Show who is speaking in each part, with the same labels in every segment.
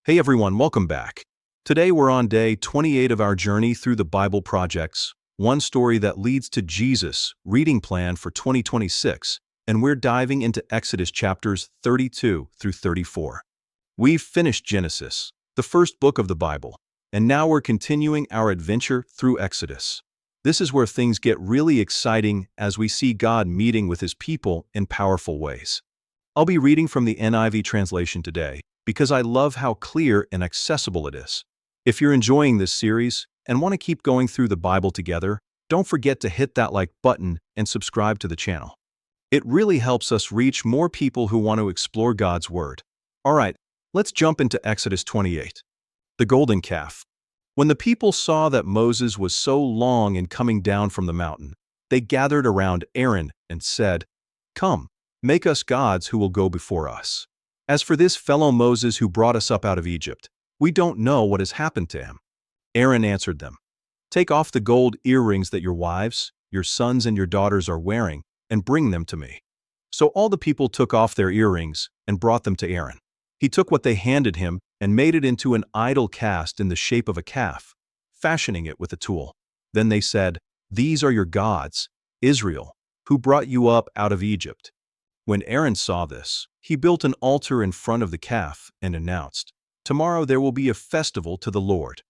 Speaker 1: Hey everyone, welcome back. Today we're on day 28 of our journey through the Bible projects, one story that leads to Jesus, reading plan for 2026, and we're diving into Exodus chapters 32 through 34. We've finished Genesis, the first book of the Bible, and now we're continuing our adventure through Exodus. This is where things get really exciting as we see God meeting with His people in powerful ways. I'll be reading from the NIV translation today, because I love how clear and accessible it is. If you're enjoying this series and want to keep going through the Bible together, don't forget to hit that like button and subscribe to the channel. It really helps us reach more people who want to explore God's Word. Alright, let's jump into Exodus 28. The Golden Calf. When the people saw that Moses was so long in coming down from the mountain, they gathered around Aaron and said, "Come, make us gods who will go before us. As for this fellow Moses who brought us up out of Egypt, we don't know what has happened to him." Aaron answered them, "Take off the gold earrings that your wives, your sons and your daughters are wearing, and bring them to me." So all the people took off their earrings and brought them to Aaron. He took what they handed him and made it into an idol cast in the shape of a calf, fashioning it with a tool. Then they said, "These are your gods, Israel, who brought you up out of Egypt." When Aaron saw this, he built an altar in front of the calf and announced, "Tomorrow there will be a festival to the Lord."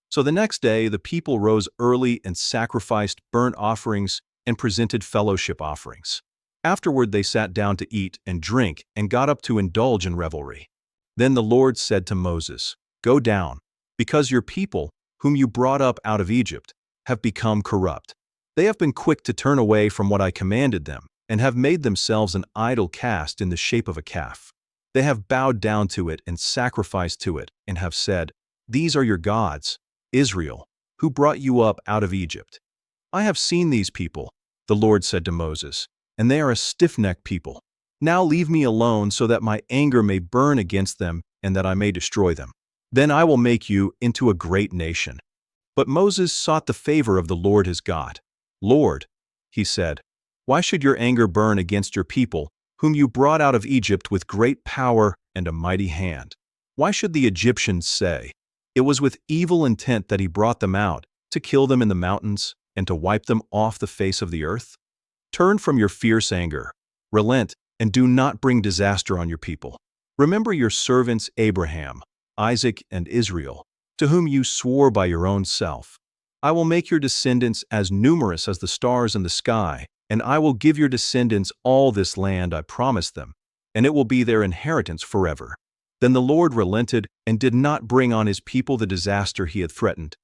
Speaker 1: So the next day the people rose early and sacrificed burnt offerings and presented fellowship offerings. Afterward they sat down to eat and drink and got up to indulge in revelry. Then the Lord said to Moses, "Go down, because your people, whom you brought up out of Egypt, have become corrupt. They have been quick to turn away from what I commanded them, and have made themselves an idol cast in the shape of a calf. They have bowed down to it and sacrificed to it, and have said, 'These are your gods, Israel, who brought you up out of Egypt.' I have seen these people," the Lord said to Moses, "and they are a stiff-necked people. Now leave me alone so that my anger may burn against them and that I may destroy them. Then I will make you into a great nation." But Moses sought the favor of the Lord his God. "Lord," he said, "why should your anger burn against your people, whom you brought out of Egypt with great power and a mighty hand? Why should the Egyptians say, 'It was with evil intent that he brought them out, to kill them in the mountains and to wipe them off the face of the earth'? Turn from your fierce anger, relent, and do not bring disaster on your people. Remember your servants Abraham, Isaac, and Israel, to whom you swore by your own self. I will make your descendants as numerous as the stars in the sky, and I will give your descendants all this land I promised them, and it will be their inheritance forever." Then the Lord relented and did not bring on his people the disaster he had threatened.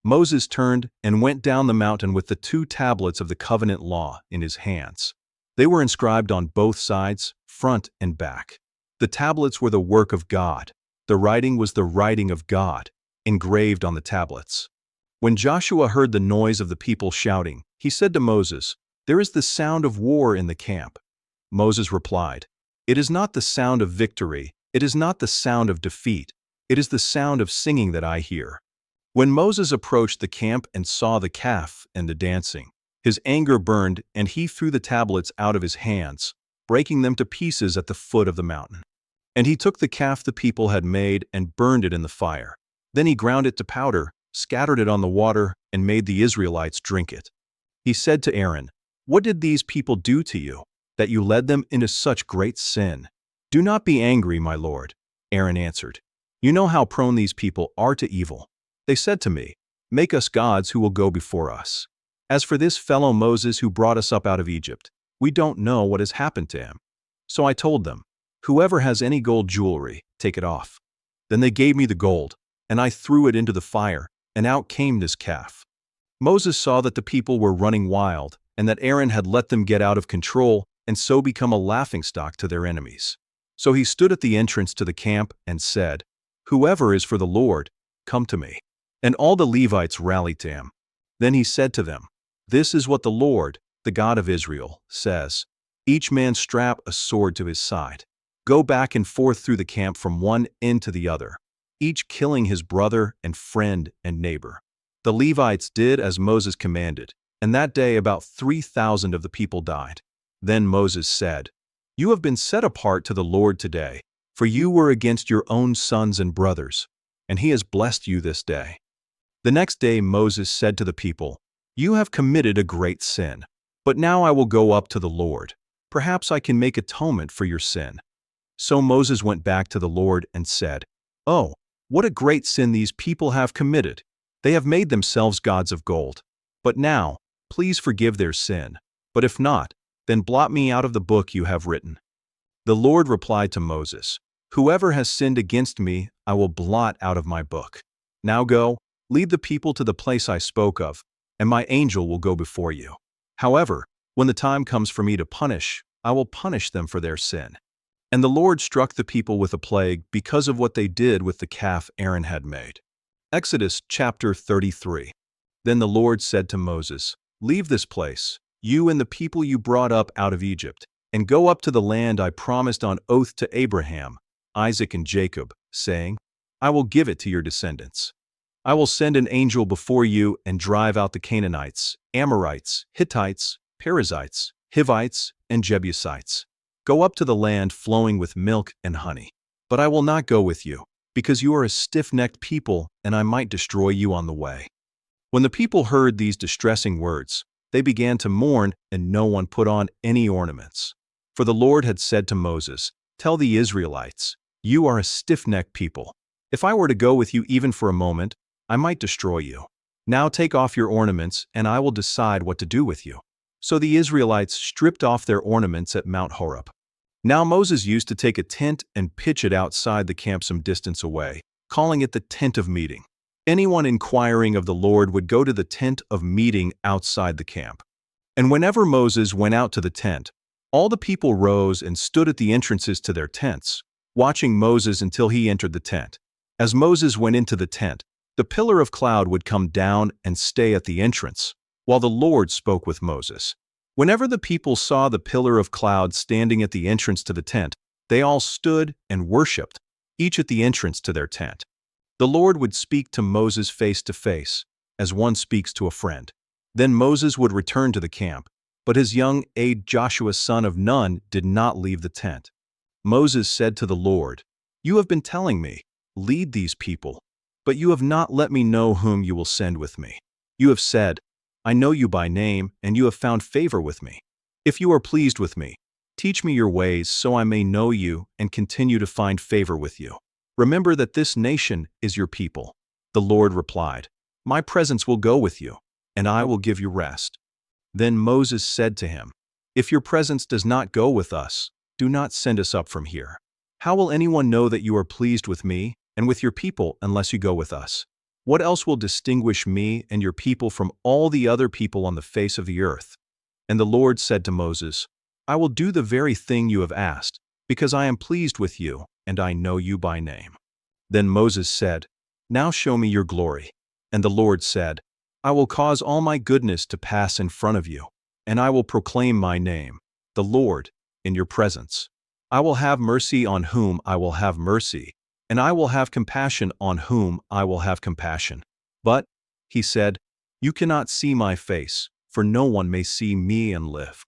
Speaker 1: Moses turned and went down the mountain with the 2 tablets of the covenant law in his hands. They were inscribed on both sides, front and back. The tablets were the work of God. The writing was the writing of God, engraved on the tablets. When Joshua heard the noise of the people shouting, he said to Moses, "There is the sound of war in the camp." Moses replied, "It is not the sound of victory, it is not the sound of defeat, it is the sound of singing that I hear." When Moses approached the camp and saw the calf and the dancing, his anger burned and he threw the tablets out of his hands, breaking them to pieces at the foot of the mountain. And he took the calf the people had made and burned it in the fire. Then he ground it to powder, scattered it on the water, and made the Israelites drink it. He said to Aaron, "What did these people do to you, that you led them into such great sin?" "Do not be angry, my lord," Aaron answered. "You know how prone these people are to evil. They said to me, 'Make us gods who will go before us.' As for this fellow Moses who brought us up out of Egypt, we don't know what has happened to him." So I told them, "Whoever has any gold jewelry, take it off." Then they gave me the gold, and I threw it into the fire, and out came this calf. Moses saw that the people were running wild, and that Aaron had let them get out of control and so become a laughingstock to their enemies. So he stood at the entrance to the camp and said, "Whoever is for the Lord, come to me." And all the Levites rallied to him. Then he said to them, "This is what the Lord, the God of Israel, says. Each man strap a sword to his side. Go back and forth through the camp from one end to the other, each killing his brother and friend and neighbor." The Levites did as Moses commanded, and that day about 3,000 of the people died. Then Moses said, "You have been set apart to the Lord today, for you were against your own sons and brothers, and he has blessed you this day." The next day Moses said to the people, "You have committed a great sin, but now I will go up to the Lord. Perhaps I can make atonement for your sin." So Moses went back to the Lord and said, "Oh, what a great sin these people have committed! They have made themselves gods of gold. But now, please forgive their sin. But if not, then blot me out of the book you have written." The Lord replied to Moses, "Whoever has sinned against me, I will blot out of my book. Now go, lead the people to the place I spoke of, and my angel will go before you. However, when the time comes for me to punish, I will punish them for their sin." And the Lord struck the people with a plague because of what they did with the calf Aaron had made. Exodus chapter 33. Then the Lord said to Moses, "Leave this place, you and the people you brought up out of Egypt, and go up to the land I promised on oath to Abraham, Isaac, and Jacob, saying, 'I will give it to your descendants.' I will send an angel before you and drive out the Canaanites, Amorites, Hittites, Perizzites, Hivites, and Jebusites. Go up to the land flowing with milk and honey. But I will not go with you, because you are a stiff-necked people, and I might destroy you on the way." When the people heard these distressing words, they began to mourn, and no one put on any ornaments. For the Lord had said to Moses, "Tell the Israelites, you are a stiff-necked people. If I were to go with you even for a moment, I might destroy you. Now take off your ornaments, and I will decide what to do with you." So the Israelites stripped off their ornaments at Mount Horeb. Now Moses used to take a tent and pitch it outside the camp some distance away, calling it the tent of meeting. Anyone inquiring of the Lord would go to the tent of meeting outside the camp. And whenever Moses went out to the tent, all the people rose and stood at the entrances to their tents, watching Moses until he entered the tent. As Moses went into the tent, the pillar of cloud would come down and stay at the entrance, while the Lord spoke with Moses. Whenever the people saw the pillar of cloud standing at the entrance to the tent, they all stood and worshipped, each at the entrance to their tent. The Lord would speak to Moses face to face, as one speaks to a friend. Then Moses would return to the camp, but his young aide Joshua son of Nun did not leave the tent. Moses said to the Lord, "You have been telling me, 'Lead these people,' but you have not let me know whom you will send with me. You have said, 'I know you by name, and you have found favor with me.' If you are pleased with me, teach me your ways so I may know you and continue to find favor with you. Remember that this nation is your people." The Lord replied, "My presence will go with you, and I will give you rest." Then Moses said to him, "If your presence does not go with us, do not send us up from here. How will anyone know that you are pleased with me and with your people unless you go with us? What else will distinguish me and your people from all the other people on the face of the earth?" And the Lord said to Moses, "I will do the very thing you have asked, because I am pleased with you, and I know you by name." Then Moses said, "Now show me your glory." And the Lord said, "I will cause all my goodness to pass in front of you, and I will proclaim my name, the Lord, in your presence. I will have mercy on whom I will have mercy, and I will have compassion on whom I will have compassion. But," he said, "you cannot see my face, for no one may see me and live."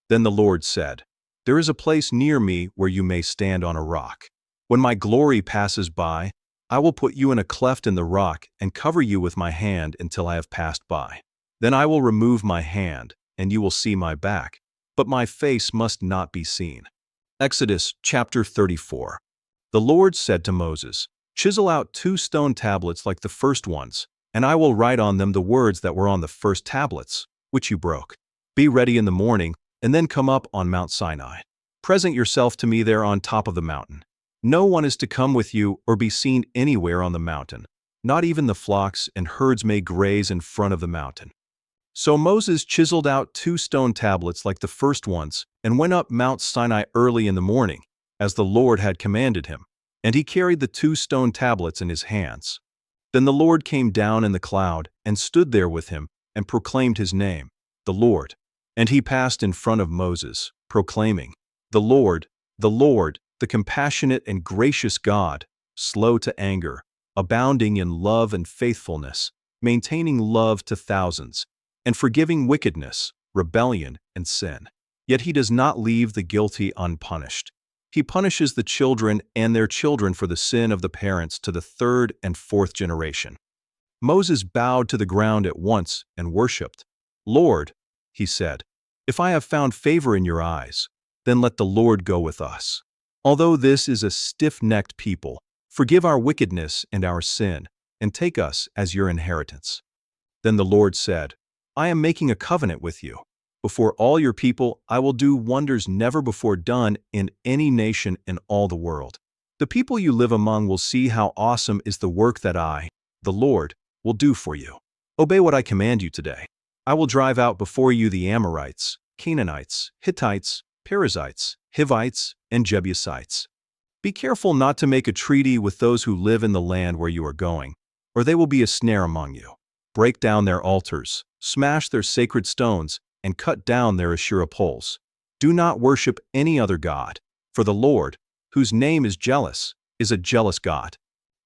Speaker 1: Then the Lord said, "There is a place near me where you may stand on a rock. When my glory passes by, I will put you in a cleft in the rock and cover you with my hand until I have passed by. Then I will remove my hand, and you will see my back, but my face must not be seen." Exodus chapter 34. The Lord said to Moses, "Chisel out 2 stone tablets like the first ones, and I will write on them the words that were on the first tablets, which you broke. Be ready in the morning, and then come up on Mount Sinai. Present yourself to me there on top of the mountain. No one is to come with you or be seen anywhere on the mountain. Not even the flocks and herds may graze in front of the mountain." So Moses chiseled out 2 stone tablets like the first ones and went up Mount Sinai early in the morning, as the Lord had commanded him, and he carried the 2 stone tablets in his hands. Then the Lord came down in the cloud and stood there with him and proclaimed his name, the Lord. And he passed in front of Moses, proclaiming, the Lord, the compassionate and gracious God, slow to anger, abounding in love and faithfulness, maintaining love to thousands, and forgiving wickedness, rebellion, and sin. Yet he does not leave the guilty unpunished. He punishes the children and their children for the sin of the parents to the third and fourth generation. Moses bowed to the ground at once and worshipped. "Lord," he said, "if I have found favor in your eyes, then let the Lord go with us. Although this is a stiff-necked people, forgive our wickedness and our sin, and take us as your inheritance." Then the Lord said, "I am making a covenant with you. Before all your people, I will do wonders never before done in any nation in all the world. The people you live among will see how awesome is the work that I, the Lord, will do for you. Obey what I command you today. I will drive out before you the Amorites, Canaanites, Hittites, Perizzites, Hivites, and Jebusites. Be careful not to make a treaty with those who live in the land where you are going, or they will be a snare among you. Break down their altars, smash their sacred stones, and cut down their Asherah poles. Do not worship any other god, for the Lord, whose name is jealous, is a jealous God.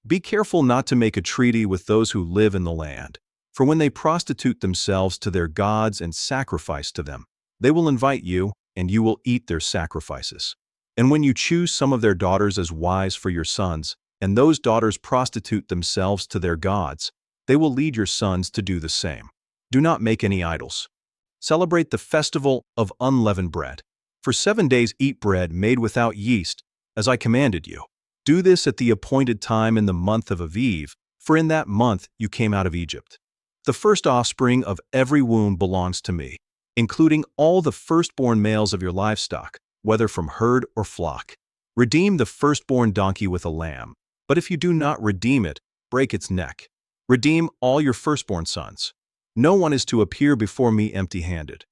Speaker 1: Be careful not to make a treaty with those who live in the land, for when they prostitute themselves to their gods and sacrifice to them, they will invite you, and you will eat their sacrifices. And when you choose some of their daughters as wives for your sons, and those daughters prostitute themselves to their gods, they will lead your sons to do the same. Do not make any idols. Celebrate the festival of unleavened bread. For 7 days eat bread made without yeast, as I commanded you. Do this at the appointed time in the month of Aviv, for in that month you came out of Egypt. The first offspring of every womb belongs to me, including all the firstborn males of your livestock, whether from herd or flock. Redeem the firstborn donkey with a lamb, but if you do not redeem it, break its neck. Redeem all your firstborn sons. No one is to appear before me empty-handed.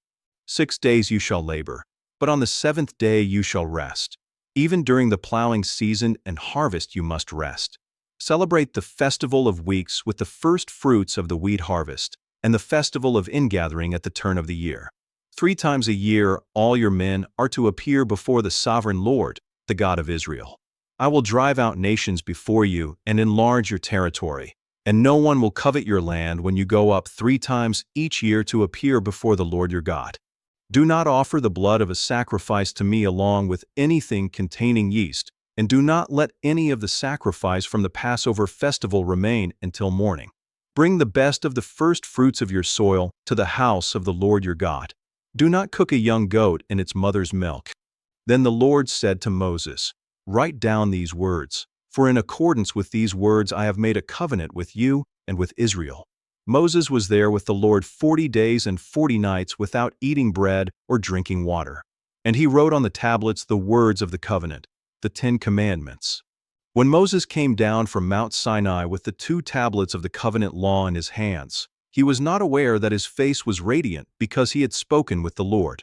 Speaker 1: 6 days you shall labor, but on the 7th day you shall rest. Even during the plowing season and harvest you must rest. Celebrate the festival of weeks with the first fruits of the wheat harvest, and the festival of ingathering at the turn of the year. 3 times a year all your men are to appear before the sovereign Lord, the God of Israel. I will drive out nations before you and enlarge your territory, and no one will covet your land when you go up 3 times each year to appear before the Lord your God. Do not offer the blood of a sacrifice to me along with anything containing yeast, and do not let any of the sacrifice from the Passover festival remain until morning. Bring the best of the first fruits of your soil to the house of the Lord your God. Do not cook a young goat in its mother's milk. Then the Lord said to Moses, "Write down these words, for in accordance with these words I have made a covenant with you and with Israel." Moses was there with the Lord 40 days and 40 nights without eating bread or drinking water. And he wrote on the tablets the words of the covenant, the 10 Commandments. When Moses came down from Mount Sinai with the 2 tablets of the covenant law in his hands, he was not aware that his face was radiant because he had spoken with the Lord.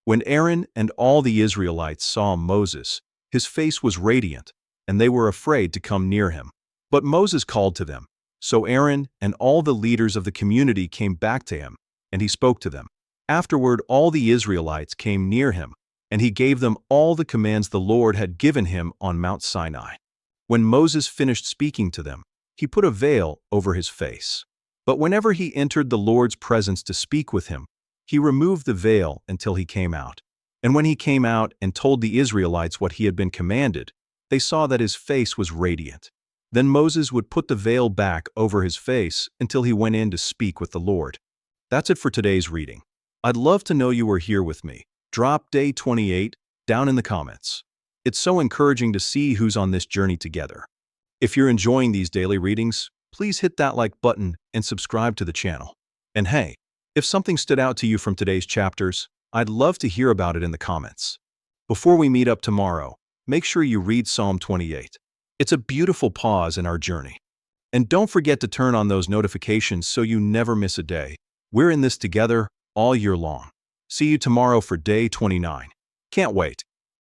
Speaker 1: When Aaron and all the Israelites saw Moses, his face was radiant, and they were afraid to come near him. But Moses called to them. So Aaron and all the leaders of the community came back to him, and he spoke to them. Afterward all the Israelites came near him, and he gave them all the commands the Lord had given him on Mount Sinai. When Moses finished speaking to them, he put a veil over his face. But whenever he entered the Lord's presence to speak with him, he removed the veil until he came out. And when he came out and told the Israelites what he had been commanded, they saw that his face was radiant. Then Moses would put the veil back over his face until he went in to speak with the Lord. That's it for today's reading. I'd love to know you were here with me. Drop day 28 down in the comments. It's so encouraging to see who's on this journey together. If you're enjoying these daily readings, please hit that like button and subscribe to the channel. And hey, if something stood out to you from today's chapters, I'd love to hear about it in the comments. Before we meet up tomorrow, make sure you read Psalm 28. It's a beautiful pause in our journey. And don't forget to turn on those notifications so you never miss a day. We're in this together all year long. See you tomorrow for day 29. Can't wait.